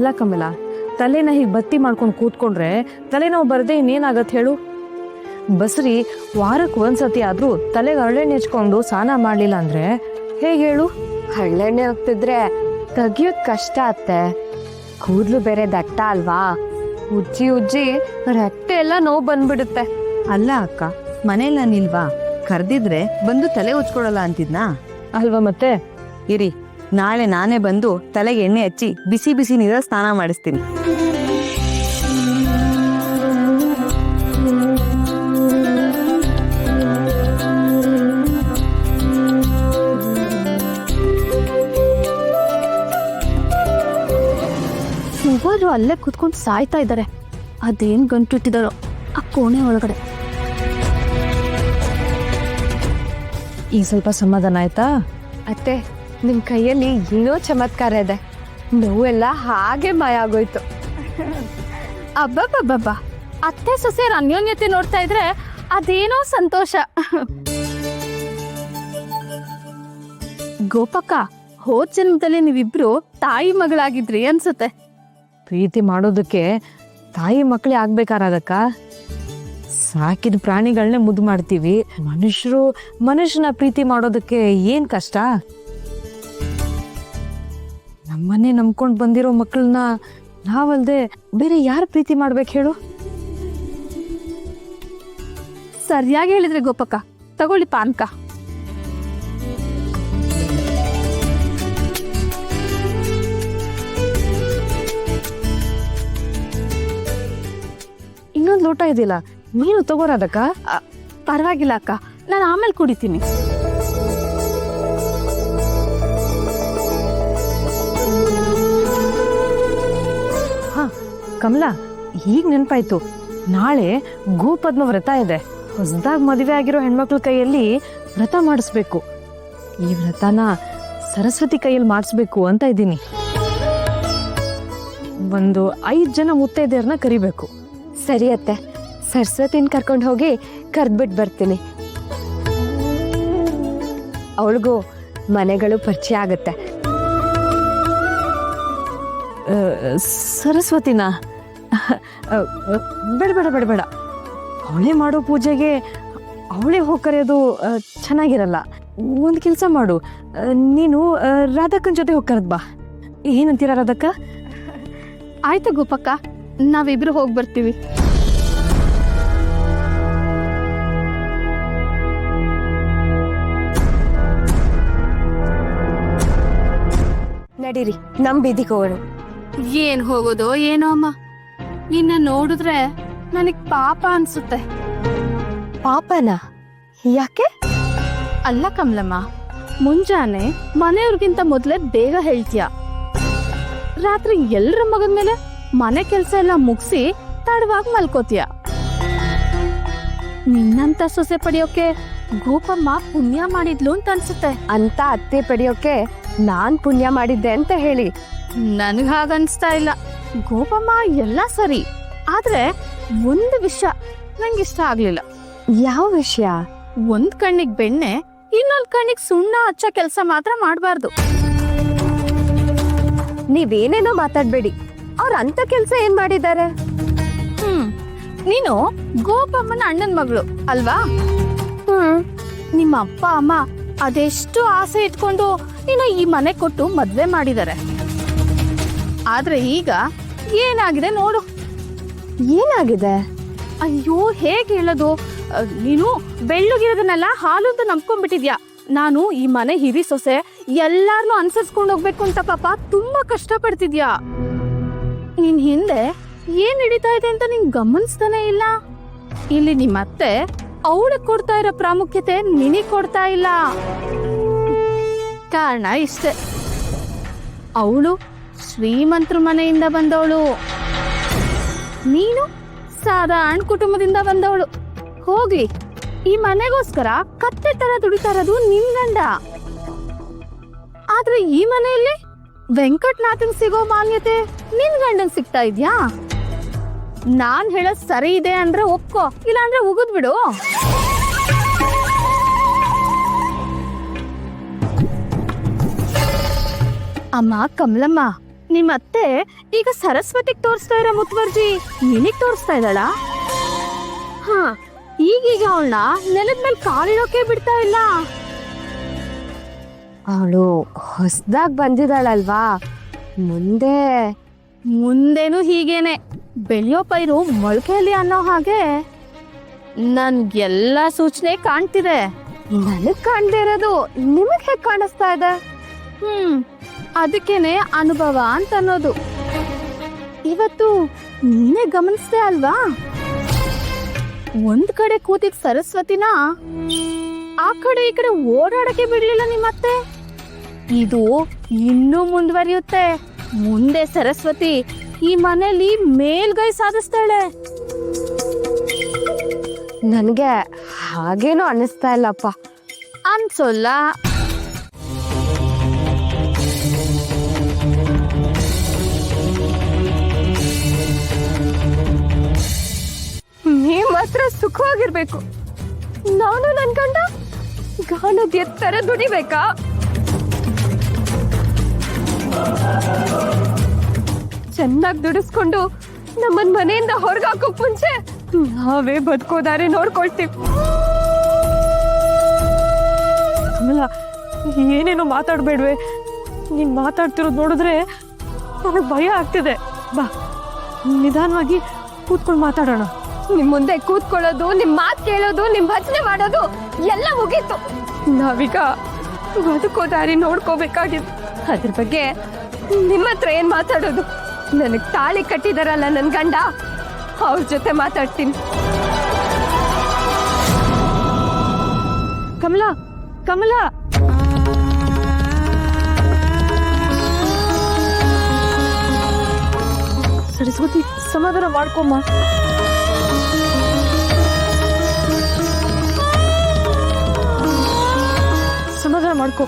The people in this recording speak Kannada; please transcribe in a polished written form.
ಅಲ್ಲ ಕಮಲ, ತಲೆನ ಹೀಗೆ ಬತ್ತಿ ಮಾಡ್ಕೊಂಡು ಕೂತ್ಕೊಂಡ್ರೆ ತಲೆನೋವು ಬರದೆ ಇನ್ನೇನಾಗತ್ತೆ ಹೇಳು. ಬಸ್ರಿ ವಾರಕ್ಕೆ ಒಂದ್ಸತಿ ಆದ್ರೂ ತಲೆಗೆ ಹರಳೆಣ್ಣೆ ಹಚ್ಕೊಂಡು ಸ್ನಾನ ಮಾಡ್ಲಿಲ್ಲ ಅಂದ್ರೆ ಹೇಗೆ ಹೇಳು? ಹಳ್ಳೆಣ್ಣೆ ಹೋಗ್ತಿದ್ರೆ ತೆಗಿಯೋದ್ ಕಷ್ಟ ಅತ್ತೆ. ಕೂದ್ಲು ಬೇರೆ ದಟ್ಟ ಅಲ್ವಾ, ಉಜ್ಜಿ ಉಜ್ಜಿ ರಟ್ಟೆ ಎಲ್ಲ ನೋವು ಬಂದ್ಬಿಡುತ್ತೆ. ಅಲ್ಲ ಅಕ್ಕ, ಮನೇಲಿ ನಾನಿಲ್ವಾ, ಕರ್ದಿದ್ರೆ ಬಂದು ತಲೆ ಉಜ್ಕೊಳಲ್ಲ ಅಂತಿದ್ನಾ? ಅಲ್ವಾ ಮತ್ತೆ? ಇರಿ, ನಾಳೆ ನಾನೇ ಬಂದು ತಲೆಗೆ ಎಣ್ಣೆ ಹಚ್ಚಿ ಬಿಸಿ ಬಿಸಿ ನೀರಲ್ಲಿ ಸ್ನಾನ ಮಾಡಿಸ್ತೀನಿ. ಮೂವರು ಅಲ್ಲೇ ಕುತ್ಕೊಂಡು ಸಾಯ್ತಾ ಇದ್ದಾರೆ. ಅದೇನ್ ಗಂಟುಟ್ಟಿದಾರೋ ಆ ಕೋಣೆ ಒಳಗಡೆ. ಈಗ ಸ್ವಲ್ಪ ಸಮಾಧಾನ ಆಯ್ತಾ? ಅತ್ತೆ, ನಿಮ್ ಕೈಯಲ್ಲಿ ಏನೋ ಚಮತ್ಕಾರ ಇದೆ. ನೋವೆಲ್ಲ ಹಾಗೆ ಮಾಯ ಆಗೋಯ್ತು. ಅಬ್ಬಬ್ಬಬ್ಬ, ಅತ್ತೆ ಸೊಸೆಯರ ಅನ್ಯೋನ್ಯತೆ ನೋಡ್ತಾ ಇದ್ರೆ ಅದೇನೋ ಸಂತೋಷ. ಗೋಪಕ್ಕ, ಹೋದ್ ಜನ್ಮದಲ್ಲಿ ನೀವಿಬ್ರು ತಾಯಿ ಮಗಳಾಗಿದ್ರಿ ಅನ್ಸುತ್ತೆ. ಪ್ರೀತಿ ಮಾಡೋದಕ್ಕೆ ತಾಯಿ ಮಕ್ಕಳೇ ಆಗ್ಬೇಕಾರದಕ್ಕ. ಸಾಕಿದ ಪ್ರಾಣಿಗಳನ್ನೇ ಮುದ್ದು ಮಾಡ್ತೀವಿ, ಮನುಷ್ಯನ ಪ್ರೀತಿ ಮಾಡೋದಕ್ಕೆ ಏನ್ ಕಷ್ಟ? ನಮ್ಮನ್ನೇ ನಂಬ್ಕೊಂಡ್ ಬಂದಿರೋ ಮಕ್ಕಳನ್ನ ನಾವಲ್ದೆ ಬೇರೆ ಯಾರು ಪ್ರೀತಿ ಮಾಡ್ಬೇಕು ಹೇಳು? ಸರಿಯಾಗಿ ಹೇಳಿದ್ರೆ ಗೋಪಕ್ಕ. ತಗೊಳ್ಳಿ ಪಾನ್ಕ. ಇನ್ನೊಂದು ಲೋಟ ಇದೆಯಲ್ಲ, ನೀನು ತಗೋರದಕ್ಕ. ಪರವಾಗಿಲ್ಲ ಅಕ್ಕ, ನಾನು ಆಮೇಲೆ ಕುಡಿತೀನಿ. ಹಾ ಕಮಲಾ, ಈಗ ನೆನ್ಪಾಯ್ತು, ನಾಳೆ ಗೋಪದ್ಮ ವ್ರತ ಇದೆ. ಹೊಸದಾಗಿ ಮದುವೆ ಆಗಿರೋ ಹೆಣ್ಮಕ್ಳ ಕೈಯಲ್ಲಿ ವ್ರತ ಮಾಡಿಸ್ಬೇಕು. ಈ ವ್ರತನ ಸರಸ್ವತಿ ಕೈಯಲ್ಲಿ ಮಾಡಿಸ್ಬೇಕು ಅಂತ ಇದ್ದೀನಿ. ಒಂದು 5 ಜನ ಮುತ್ತೈದೆಯರನ್ನ ಕರಿಬೇಕು. ಸರಿ ಅತ್ತೆ, ಸರಸ್ವತಿನ ಕರ್ಕೊಂಡು ಹೋಗಿ ಕರ್ದ್ಬಿಟ್ಟು ಬರ್ತೀನಿ. ಅವಳಿಗೂ ಮನೆಗಳು ಪರಿಚಯ ಆಗುತ್ತೆ. ಸರಸ್ವತಿನ ಬೇಡ ಬೇಡ ಬೇಡ ಬೇಡ, ಅವಳೇ ಮಾಡೋ ಪೂಜೆಗೆ ಅವಳೇ ಹೋಗಿ ಕರೆಯೋದು ಚೆನ್ನಾಗಿರಲ್ಲ. ಒಂದು ಕೆಲಸ ಮಾಡು, ನೀನು ರಾಧಕ್ಕನ ಜೊತೆ ಹೋಗಿ ಕರೆದ್ ಬಾ. ಏನಂತೀರ ರಾಧಕ್ಕ? ಆಯ್ತು ಗೋಪಕ್ಕ, ನಾವಿಬ್ರು ಹೋಗಿ ಬರ್ತೀವಿ. ನಡೀರಿ, ನಮ್ ಬೀದಿಗೆ ಹೋಗೋಣ. ಏನ್ ಹೋಗೋದು ಏನೋ ಅಮ್ಮ, ನಿನ್ನ ನೋಡಿದ್ರೆ ನನಗ್ ಪಾಪ ಅನ್ಸುತ್ತೆ. ಪಾಪನ? ಯಾಕೆ? ಅಲ್ಲ ಕಮಲಮ್ಮ, ಮುಂಜಾನೆ ಮನೆಯವ್ರಿಗಿಂತ ಮೊದ್ಲೇ ಬೇಗ ಹೇಳ್ತೀಯ, ರಾತ್ರಿ ಎಲ್ರ ಮಗದ ಮೇಲೆ ಮನೆ ಕೆಲ್ಸ ಎಲ್ಲ ಮುಗಿಸಿ ತಡವಾಗಿ ಮಲ್ಕೋತೀಯ. ನಿನ್ನಂತ ಸೊಸೆ ಪಡೆಯೋಕೆ ಗೋಪಮ್ಮ ಪುಣ್ಯ ಮಾಡಿದ್ಲು ಅಂತ ಅನ್ಸುತ್ತೆ. ಅಂತ ಅತ್ತೆ ಪಡೆಯೋಕೆ ನಾನ್ ಪುಣ್ಯ ಮಾಡಿದ್ದೆ ಅಂತ ಹೇಳಿ? ನನ್ಗ ಹಾಗನ್ಸ್ತಾ ಇಲ್ಲ. ಗೋಪಮ್ಮ ಎಲ್ಲ ಸರಿ, ಆದ್ರೆ ಒಂದು ವಿಷಯ ನಂಗಿಷ್ಟ ಆಗ್ಲಿಲ್ಲ. ಯಾವ ವಿಷಯ? ಒಂದ್ ಕಣ್ಣಿಗೆ ಬೆಣ್ಣೆ, ಇನ್ನೊಂದ್ ಕಣ್ಣಿಗೆ ಸುಣ್ಣ ಹಚ್ಚೋ ಕೆಲಸ ಮಾತ್ರ ಮಾಡಬಾರ್ದು. ನೀವೇನೇನೋ ಮಾತಾಡ್ಬೇಡಿ. ಅವ್ರ ಅಂತ ಕೆಲ್ಸ ಏನ್ ಮಾಡಿದ್ದಾರೆ? ನೀನು ಗೋಪಮ್ಮನ ಅಣ್ಣನ ಮಗಳು ಅಲ್ವಾ? ನಿಮ್ಮ ಅಪ್ಪ ಅಮ್ಮ ಅದೆಷ್ಟು ಆಸೆ ಇಟ್ಕೊಂಡು ನೀನು ಈ ಮನೆ ಕೊಟ್ಟು ಮದ್ವೆ ಮಾಡಿದ್ದಾರೆ. ಆದ್ರೆ ಈಗ ಏನಾಗಿದೆ ನೋಡು. ಏನಾಗಿದೆ? ಅಯ್ಯೋ, ಹೇಗೆ ಹೇಳೋದು? ನೀನು ಬೆಳ್ಳಗಿರೋದನ್ನೆಲ್ಲ ಹಾಲು ಅಂತ ನಂಬ್ಕೊಂಡ್ಬಿಟ್ಟಿದ್ಯಾ. ನಾನು ಈ ಮನೆ ಹಿರಿ ಸೊಸೆ, ಎಲ್ಲಾರ್ನು ಅನ್ಸರ್ಸ್ಕೊಂಡು ಹೋಗ್ಬೇಕು ಅಂತ ಪಾಪ ತುಂಬಾ ಕಷ್ಟ ಪಡ್ತಿದ್ಯಾ. ನಿನ್ ಹಿಂದೆ ಏನ್ ನಡೀತಾ ಇದೆ ಅಂತ ನಿನ್ ಗಮನಿಸ್ತಾನೆ ಇಲ್ಲ. ಇಲ್ಲಿ ನಿಮ್ಮತ್ತೆ ಅವಳಿಗೆ ಕೊಡ್ತಾ ಇರೋ ಪ್ರಾಮುಖ್ಯತೆ ನಿನಗ್ ಕೊಡ್ತಾ ಇಲ್ಲ. ಕಾರಣ ಇಷ್ಟೇ, ಅವಳು ಶ್ರೀಮಂತರ ಮನೆಯಿಂದ ಬಂದವಳು, ನೀನು ಸಾಧಾರಣ ಕುಟುಂಬದಿಂದ ಬಂದವಳು. ಹೋಗ್ಲಿ, ಈ ಮನೆಗೋಸ್ಕರ ಕತ್ತೆ ತರ ದುಡಿತಾ ಇರೋದು ನಿನ್ ಗಂಡ. ಆದ್ರೆ ಈ ಮನೆಯಲ್ಲಿ ವೆಂಕಟನಾಥನ್ ಸಿಗೋ ಮಾನ್ಯತೆ ನಿನ್ ಗಂಡನ್ ಸಿಗ್ತಾ ಇದ್ಯಾ? ನಾನ್ ಹೇಳೋದ್ ಸರಿ ಇದೆ ಅಂದ್ರೆ ಒಪ್ಕೋ, ಇಲ್ಲ ಅಂದ್ರೆ ಉಗಿದ್ ಬಿಡು. ಅಮ್ಮ ಕಮಲಮ್ಮ, ನಿಮ್ಮತ್ತೆ ಈಗ ಸರಸ್ವತಿಗ್ ತೋರಿಸ್ತಾ ಇರೋ ಮುತುವರ್ಜಿ ನಿನಗ್ ತೋರಿಸ್ತಾ ಇದ್ದಾಳ? ಹಾ, ಈಗೀಗ ಅವಳನ್ನ ನೆಲದ ಮೇಲೆ ಕಾಲಿಡೋಕೆ ಬಿಡ್ತಾ ಇಲ್ಲ. ಅವಳು ಹೊಸ್ದಾಗ್ ಬಂದಿದ್ದಾಳಲ್ವಾ, ಮುಂದೇನು ಹೀಗೇನೆ ಬೆಳೆಯೋ ಪೈರು ಮೊಳಕೆಯಲ್ಲಿ ಅನ್ನೋ ಹಾಗೆ ನನ್ಗೆಲ್ಲ ಸೂಚನೆ ಕಾಣ್ತಿದೆ. ನನಗ್ ಕಾಣ್ದೇ ಇರೋದು ನಿಮಗ್ ಹೇಗ್ ಕಾಣಿಸ್ತಾ ಇದೆ? ಅದಕ್ಕೇನೆ ಅನುಭವ ಅಂತ ಅನ್ನೋದು. ಇವತ್ತು ನೀನೇ ಗಮನಿಸ್ದೆ ಅಲ್ವಾ, ಒಂದ್ ಕಡೆ ಕೂತಿದ್ ಸರಸ್ವತಿನ ಆ ಕಡೆ ಈ ಕಡೆ ಓಡಾಡಕ್ಕೆ ಬಿಡ್ಲಿಲ್ಲ ನಿಮ್ಮತ್ತೆ. ಇದು ಇನ್ನೂ ಮುಂದುವರಿಯುತ್ತೆ. ಮುಂದೆ ಸರಸ್ವತಿ ಈ ಮನೆಯಲ್ಲಿ ಮೇಲ್ಗೈ ಸಾಧಿಸ್ತಾಳೆ. ನನ್ಗೆ ಹಾಗೇನೂ ಅನ್ನಿಸ್ತಾ ಇಲ್ಲಪ್ಪ. ಅನ್ಸೋಲ್ಲ. ನೀವ್ ಮಾತ್ರ ಸುಖವಾಗಿರ್ಬೇಕು, ನಾನು ನನ್ ಗಂಡ ಗಾಣದ ಎತ್ತರ ದುಡಿಬೇಕಾ? ಚೆನ್ನಾಗಿ ದುಡಿಸ್ಕೊಂಡು ನಮ್ಮನ್ ಮನೆಯಿಂದ ಹೊರಗಾಕೋಕ್ ಮುಂಚೆ ನಾವೇ ಬದುಕೋದಾರೆ ನೋಡ್ಕೊಳ್ತೀವಿ. ಕಮಲ, ಏನೇನೋ ಮಾತಾಡ್ಬೇಡ್ವೆ. ನೀನ್ ಮಾತಾಡ್ತಿರೋದು ನೋಡಿದ್ರೆ ನನಗೆ ಭಯ ಆಗ್ತಿದೆ. ಬಾ, ನಿಧಾನವಾಗಿ ಕೂತ್ಕೊಂಡು ಮಾತಾಡೋಣ. ನಿಮ್ ಮುಂದೆ ಕೂತ್ಕೊಳ್ಳೋದು, ನಿಮ್ ಮಾತ್ ಕೇಳೋದು, ನಿಮ್ ಭಜನೆ ಮಾಡೋದು ಎಲ್ಲ ಮುಗೀತು. ನಾವೀಗ ಬದುಕೋ ದಾರಿ ನೋಡ್ಕೋಬೇಕಾಗಿತ್ತು. ಅದ್ರ ಬಗ್ಗೆ ನಿಮ್ಮ ಹತ್ರ ಏನ್ ಮಾತಾಡೋದು? ನನಗ್ ತಾಳಿ ಕಟ್ಟಿದಾರಲ್ಲ ನನ್ ಗಂಡ, ಅವ್ರ ಜೊತೆ ಮಾತಾಡ್ತೀನಿ. ಕಮಲ, ಕಮಲ, ಸರಸ್ವತಿ ಸಮಾಧಾನ ಮಾಡ್ಕೊಮ್ಮ. ಸಮಾಧಾನ ಮಾಡ್ಕೊ.